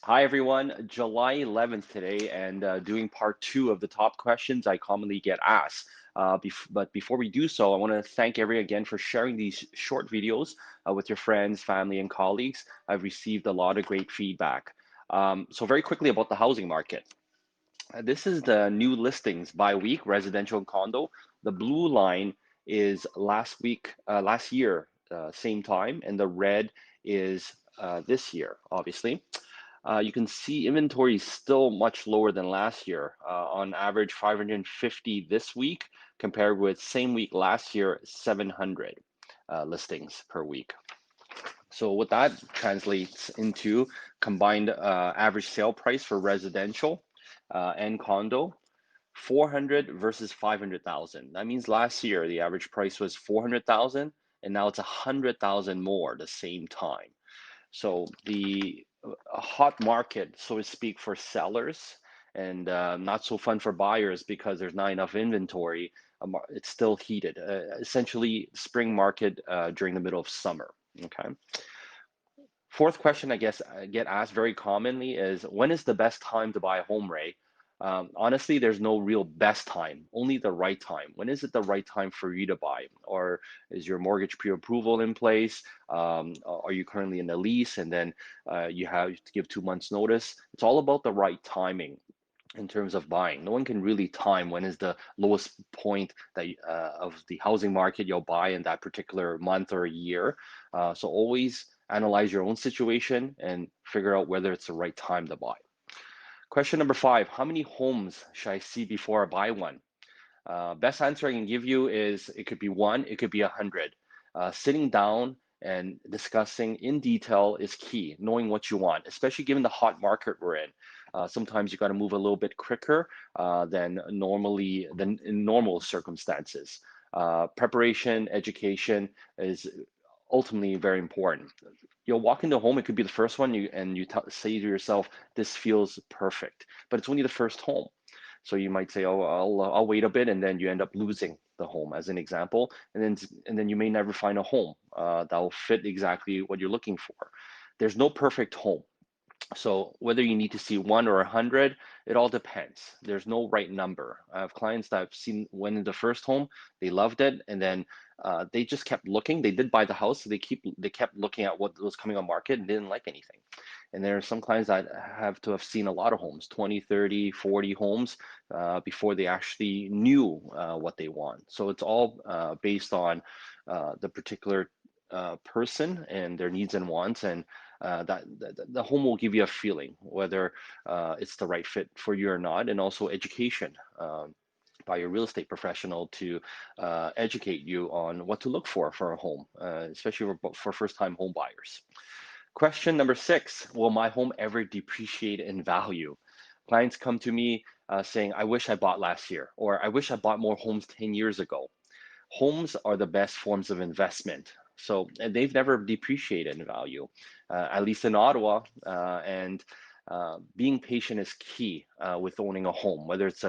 Hi everyone, July 11th today, and doing part two of the top questions I commonly get asked. But before we do so, I want to thank everyone again for sharing these short videos with your friends, family, and colleagues. I've received a lot of great feedback. So very quickly about the housing market. This is the new listings by week, residential and condo. The blue line is last year, same time, and the red is this year, obviously. You can see inventory is still much lower than last year. On average, 550 this week, compared with same week last year, 700 listings per week. So what that translates into combined average sale price for residential and condo, 400 versus 500,000. That means last year the average price was 400,000, and now it's 100,000 more the same time. So the hot market, so to speak, for sellers, and not so fun for buyers because there's not enough inventory. It's still heated. Essentially, spring market during the middle of summer. Okay. Fourth question, I guess, I get asked very commonly is, when is the best time to buy a home, Ray? Honestly, there's no real best time, only the right time. When is it the right time for you to buy? Or is your mortgage pre-approval in place? Are you currently in a lease and then you have to give 2 months notice? It's all about the right timing in terms of buying. No one can really time when is the lowest point that of the housing market you'll buy in that particular month or year. So always analyze your own situation and figure out whether it's the right time to buy. Question number 5, how many homes should I see before I buy one? Best answer I can give you is it could be one, it could be 100. Sitting down and discussing in detail is key, knowing what you want, especially given the hot market we're in. Sometimes you got to move a little bit quicker than in normal circumstances. Preparation, education is ultimately very important. You'll walk into a home, it could be the first one, and you say to yourself, this feels perfect, but it's only the first home. So you might say, oh, I'll wait a bit, and then you end up losing the home, as an example, and then you may never find a home that will fit exactly what you're looking for. There's no perfect home. So whether you need to see one or 100, it all depends. There's no right number. I have clients that I've seen went in the first home, they loved it, and then they just kept looking. They did buy the house, so they kept looking at what was coming on market and didn't like anything. And there are some clients that have to have seen a lot of homes, 20, 30, 40 homes before they actually knew what they want. So it's all based on the particular person and their needs and wants, and that the home will give you a feeling whether it's the right fit for you or not, and also education by your real estate professional to educate you on what to look for a home, especially for first-time home buyers. Question number 6, will my home ever depreciate in value? Clients come to me saying, I wish I bought last year, or I wish I bought more homes 10 years ago. Homes are the best forms of investment. So, and they've never depreciated in value, at least in Ottawa. And being patient is key with owning a home, whether it's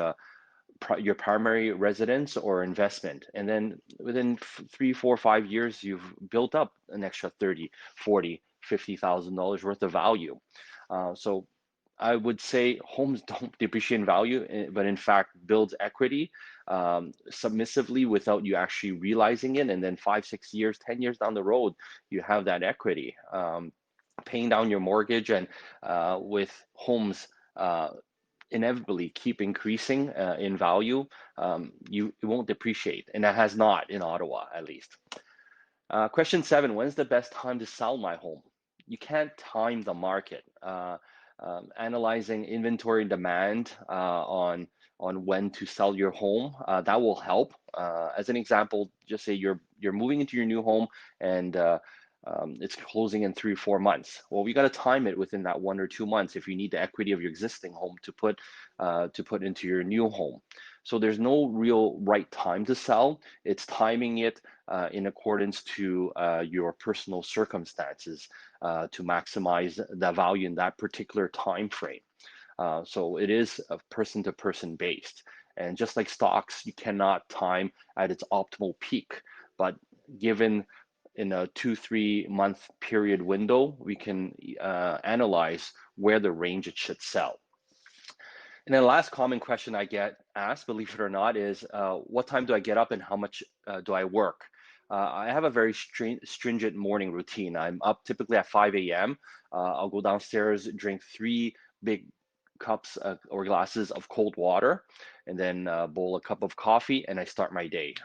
your primary residence or investment. And then within 3, 4, 5 years, you've built up an extra 30, 40, $50,000 worth of value. So I would say homes don't depreciate in value, but in fact builds equity submissively without you actually realizing it. And then 5, 6 years, 10 years down the road, you have that equity. Paying down your mortgage and with homes inevitably keep increasing in value, it won't depreciate, and that has not in Ottawa, at least. Question 7, when's the best time to sell my home? You can't time the market. Analyzing inventory demand on when to sell your home, that will help. As an example, just say you're moving into your new home and it's closing in 3 or 4 months. Well, we got to time it within that 1 or 2 months if you need the equity of your existing home to put into your new home. So there's no real right time to sell. It's timing it in accordance to your personal circumstances to maximize the value in that particular time frame. So it is a person-to-person based. And just like stocks, you cannot time at its optimal peak. But given in a 2-3 month period window, we can analyze where the range it should sell. And then the last common question I get asked, believe it or not, is what time do I get up and how much do I work? I have a very stringent morning routine. I'm up typically at 5 a.m. I'll go downstairs, drink 3 big cups or glasses of cold water, and then bowl a cup of coffee, and I start my day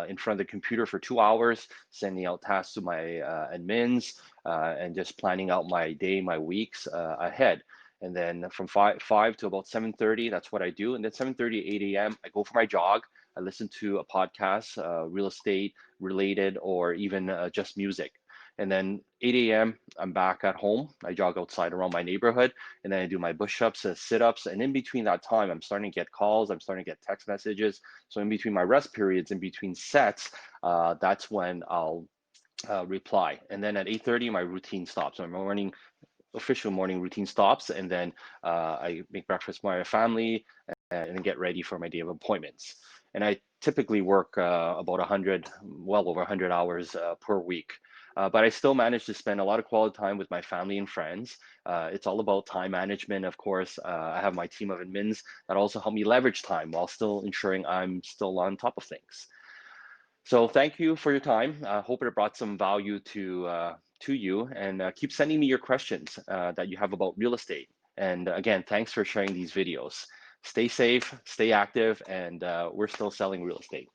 in front of the computer for 2 hours, sending out tasks to my admins, and just planning out my day, my weeks ahead. And then from 5 to about 7:30, that's what I do. And then 7:30, 8 a.m., I go for my jog. I listen to a podcast, real estate related, or even just music. And then 8 a.m., I'm back at home. I jog outside around my neighborhood, and then I do my push-ups, sit-ups. And in between that time, I'm starting to get calls. I'm starting to get text messages. So in between my rest periods, in between sets, that's when I'll reply. And then at 8:30, my routine stops. My morning official morning routine stops, and then I make breakfast for my family and get ready for my day of appointments. And I typically work about 100, well over 100 hours per week. But I still manage to spend a lot of quality time with my family and friends. It's all about time management, of course. I have my team of admins that also help me leverage time while still ensuring I'm still on top of things. So thank you for your time. I hope it brought some value to you, and keep sending me your questions that you have about real estate. And again, thanks for sharing these videos. Stay safe, stay active, and we're still selling real estate.